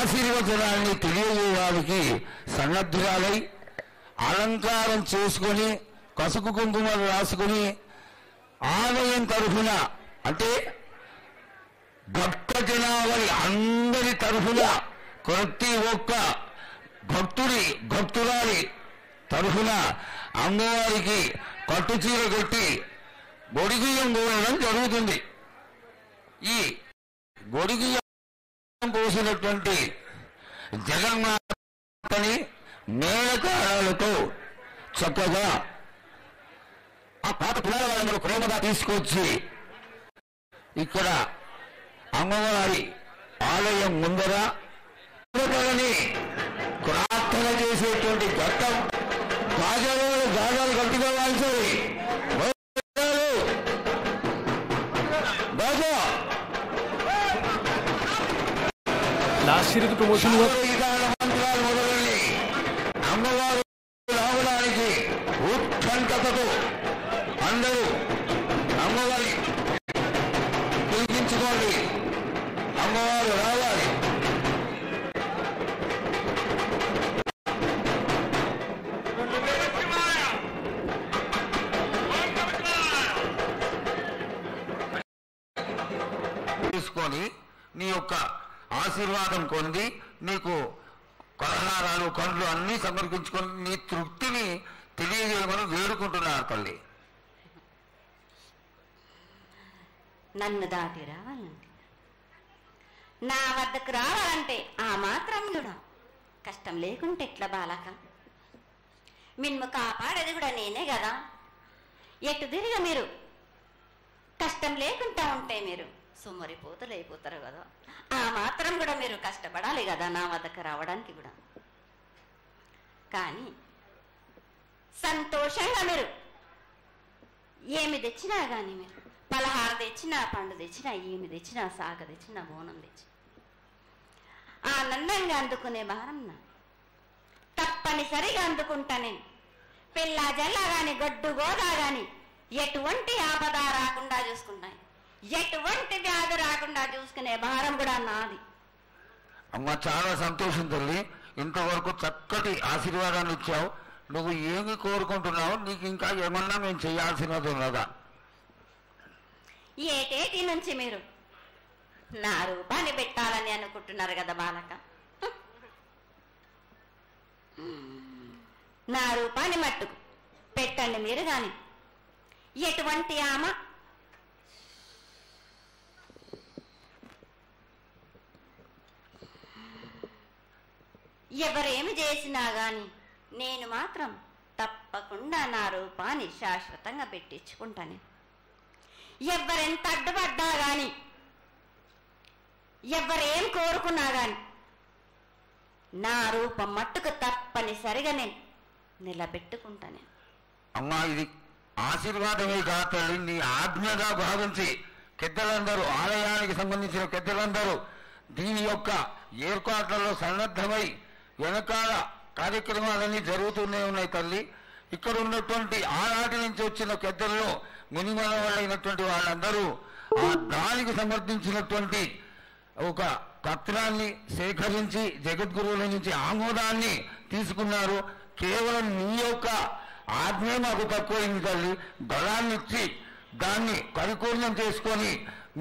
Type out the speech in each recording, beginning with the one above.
ఆశీర్వచనాన్ని తెలియజేయడానికి సన్నద్ధురాలై అలంకారం చేసుకొని కసుకు కుంకుమలు రాసుకుని ఆలయం తరఫున అంటే భక్త జనాభా అందరి తరఫున ప్రతి ఒక్క భక్తురాలి తరఫున అమ్మవారికి పట్టుచీర కట్టి గొడిగియం పోయడం జరుగుతుంది. ఈ గొడిగియం పోసినటువంటి జగన్మాతని మేళతాళాలతో చక్కగా ఆ పాత పిల్లలందరూ ప్రేమగా తీసుకొచ్చి ఇక్కడ అమ్మవారి ఆలయం ముందర ప్రార్థన చేసేటువంటి ఘట్టం గాజాలు గట్టిగా వాల్చేది ప్రమోషన్ మంత్రాలు మొదలైన అమ్మవారు రావడానికి ఉత్కంఠతతో అందరూ అమ్మవారి పిలిపించుకోండి, అమ్మవారు రావాలి. తీసుకొని నీ యొక్క ఆశీర్వాదం పొంది నీకు పలహారాలు పండ్లు అన్నీ సమర్పించుకొని నీ తృప్తిని తెలియజేయమని వేడుకుంటున్నారు తల్లి. నన్ను దాటి రావాలంటే, నా వద్దకు రావాలంటే ఆ మాత్రం కూడా కష్టం లేకుంటే ఎట్లా బాలక? మిన్ను కాపాడేది కూడా నేనే కదా. ఎటు తిరిగి మీరు కష్టం లేకుండా ఉంటే మీరు సుమ్మరిపోతలు అయిపోతారు కదా. ఆ మాత్రం కూడా మీరు కష్టపడాలి కదా నా వద్దకు రావడానికి కూడా. కానీ సంతోషంగా మీరు ఏమి తెచ్చినా కానీ, మీరు పలహారం తెచ్చినా, పండు తెచ్చినా, ఏమి తెచ్చినా, సాగ తెచ్చినా, బోనం తెచ్చి ఆనందంగా అందుకునే భారం నా తప్పనిసరిగా అందుకుంటా నేను. పిల్ల జల్లా కానీ గొడ్డు గోదా కానీ ఎటువంటి ఆపద రాకుండా చూసుకుంటాను, ఎటువంటి వ్యాధి రాకుండా చూసుకునే భారం కూడా నాది. అమ్మ చాలా సంతోషం తల్లి, ఇంతవరకు చక్కటి ఆశీర్వాదాన్ని ఇచ్చావు. నువ్వు ఏమి కోరుకుంటున్నావు? నీకు ఇంకా ఏమన్నా మేము చేయాల్సినది ఉన్నదా? ఏటేటి నుంచి మీరు నా రూపాన్ని పెట్టాలని అనుకుంటున్నారు కదా బాలక. నా రూపాన్ని మట్టుకు పెట్టండి మీరు కానీ. ఎటువంటి ఆమె ఎవరేమి చేసినా గాని నేను మాత్రం తప్పకుండా నా రూపాన్ని శాశ్వతంగా పెట్టించుకుంటాను. ఎవరెంత అడ్డుపడ్డా గాని, ఎవరేం కోరుకున్నా గాని నా రూపం మట్టుకు తప్పనిసరిగా నేను నిలబెట్టుకుంటాను. అమ్మా ఇది ఆశీర్వాదమే కాదు, నీ ఆజ్ఞగా భావించి పెద్దలందరూ, ఆలయానికి సంబంధించిన పెద్దలందరూ దీని యొక్క ఏర్పాట్లలో సన్నద్ధమై వెనకాల కార్యక్రమాలన్నీ జరుగుతూనే ఉన్నాయి తల్లి. ఇక్కడ ఉన్నటువంటి ఆనాటి నుంచి వచ్చిన పెద్దల్లో మునిమల వాళ్ళైనటువంటి వాళ్ళందరూ ఆ దానికి సమర్థించినటువంటి ఒక పత్రాన్ని సేకరించి జగద్గురువుల నుంచి ఆమోదాన్ని తీసుకున్నారు. కేవలం నీ యొక్క ఆజ్ఞే మాకు తక్కువైంది తల్లి. బలాన్ని ఇచ్చి దాన్ని పరిపూర్ణం చేసుకొని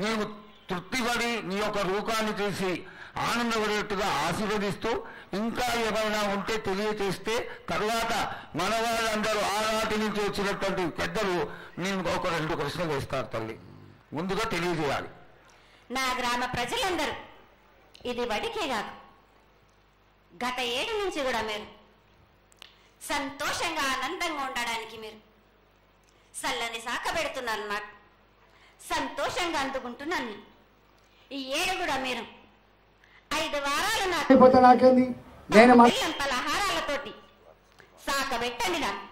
మేము తృప్తిపడి నీ యొక్క రూపాన్ని చూసి ఆనందపడేట్టుగా ఆశీర్వదిస్తూ, ఇంకా ఏమైనా ఉంటే తెలియచేస్తే తర్వాత మన వాళ్ళందరూ ఆనాటి నుంచి వచ్చినటువంటి పెద్దలు నేను ఒక 2 ప్రశ్నలు వేస్తారు తల్లి. ముందుగా తెలియజేయాలి. నా గ్రామ ప్రజలందరూ ఇది వడికే కాదు, గత 7 నుంచి కూడా మీరు సంతోషంగా ఆనందంగా ఉండడానికి మీరు చల్లని సాక పెడుతున్నారు. నాకు సంతోషంగా అందుకుంటున్నాను. ఈ 7 కూడా మీరు 5 వారాలు నాకు పలహారాలతోటి సాక పెట్టండి. నాకు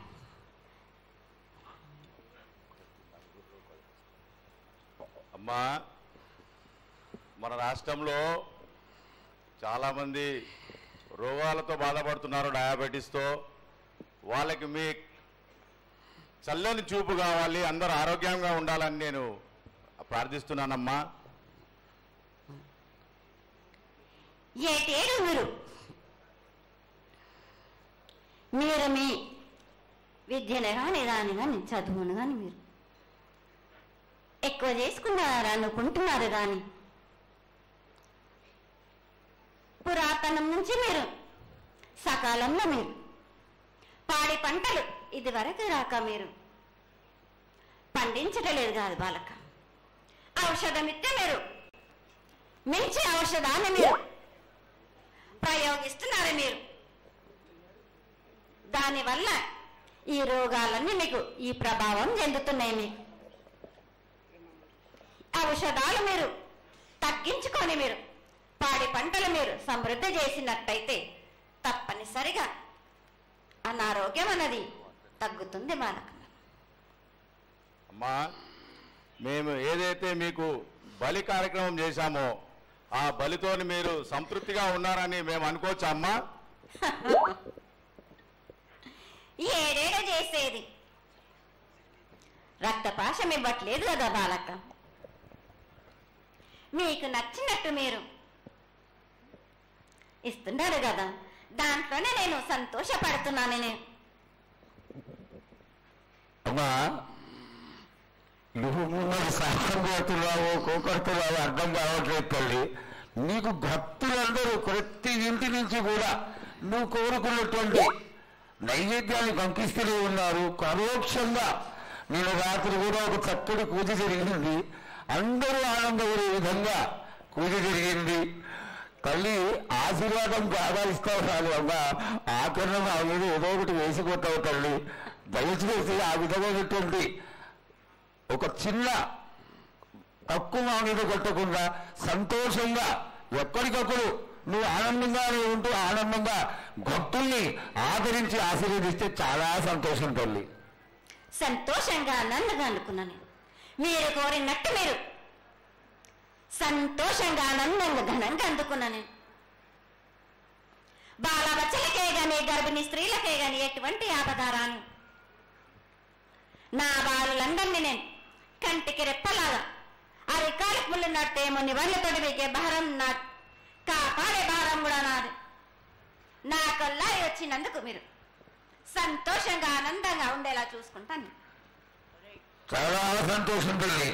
అమ్మా, మన రాష్ట్రంలో చాలామంది రోగాలతో బాధపడుతున్నారు, డయాబెటీస్తో. వాళ్ళకి మీ చల్లని చూపు కావాలి, అందరూ ఆరోగ్యంగా ఉండాలని నేను ప్రార్థిస్తున్నానమ్మా. ఏటేడు మీరు మీ విద్యను కానీ దాని కానీ చదువును కానీ మీరు ఎక్కువ చేసుకున్నారా అనుకుంటున్నారు కానీ పురాతనం నుంచి మీరు సకాలంలో మీరు పాడి పంటలు ఇది వరకు రాక మీరు పండించటలేదు కాదు బాలక. ఔషధం ఇస్తే మీరు మించి ఔషధాన్ని మీరు ప్రయోగిస్తున్నారు. మీరు దానివల్ల ఈ రోగాలన్నీ మీకు ఈ ప్రభావం చెందుతున్నాయి. మీకు ఔషధాలు మీరు తగ్గించుకొని మీరు పాడి పంటలు మీరు సమృద్ధి చేసినట్టయితే తప్పనిసరిగా అనారోగ్యం అన్నది తగ్గుతుంది బాలక. అమ్మా, మేము ఏదైతే మీకు బలి కార్యక్రమం చేశామో ఆ బలితో మీరు సంతృప్తిగా ఉన్నారని మేము అనుకోవచ్చా అమ్మా? ఏడేడ చేసేది రక్తపాశం ఇవ్వట్లేదు కదా బాలక. మీకు నచ్చినట్టు మీరు ఇస్తున్నారు కదా, దాంట్లోనే నేను సంతోషపడుతున్నాను. నేను అమ్మా, నువ్వు ముందు సాహసం చేస్తున్నావు కోకొడుతున్నావు అర్థం కావట్లేదు తల్లి. నీకు భక్తులందరూ ప్రతి ఇంటి నుంచి కూడా నువ్వు కోరుకున్నటువంటి నైవేద్యాన్ని పంపిస్తూనే ఉన్నారు. పరోక్షంగా నేను రాత్రి కూడా ఒక చక్కటి పూజ జరిగింది. అందరూ ఆనందపడే విధంగా పూజ జరిగింది. తల్లి ఆశీర్వాదం బాగా ఇస్తావు రాదు అమ్మా. ఆకరణ ఆల్రెడీ ఏదో ఒకటి వేసిపోతావు తల్లి. దయచేసి ఆ విధమైనటువంటి ఒక చిన్న తక్కువ మీద కొట్టకుండా సంతోషంగా ఎక్కడికప్పుడు నువ్వు ఆనందంగానే ఉంటూ ఆనందంగా భక్తుల్ని ఆదరించి ఆశీర్వదిస్తే చాలా సంతోషం తల్లి. సంతోషంగా ఆనందంగా అనుకున్నాను. మీరు కోరినట్టు మీరు సంతోషంగా ఆనందంగా ఘనంగా అందుకున్నాను. బాలబచ్చలకే గాని గర్భిణీ స్త్రీలకే గాని ఎటువంటి ఆపదారాను నా బాలులందరినీ నేను కంటికి రెప్పలాగా అరికాలికి ముళ్ళున్నట్టేమో నివర్లతోటి వీకే భారం నా కాపాడే భారం కూడా నాది. నా కల్లా వచ్చినందుకు మీరు సంతోషంగా ఆనందంగా ఉండేలా చూసుకుంటాను. చాలా సంతోషం తల్లి.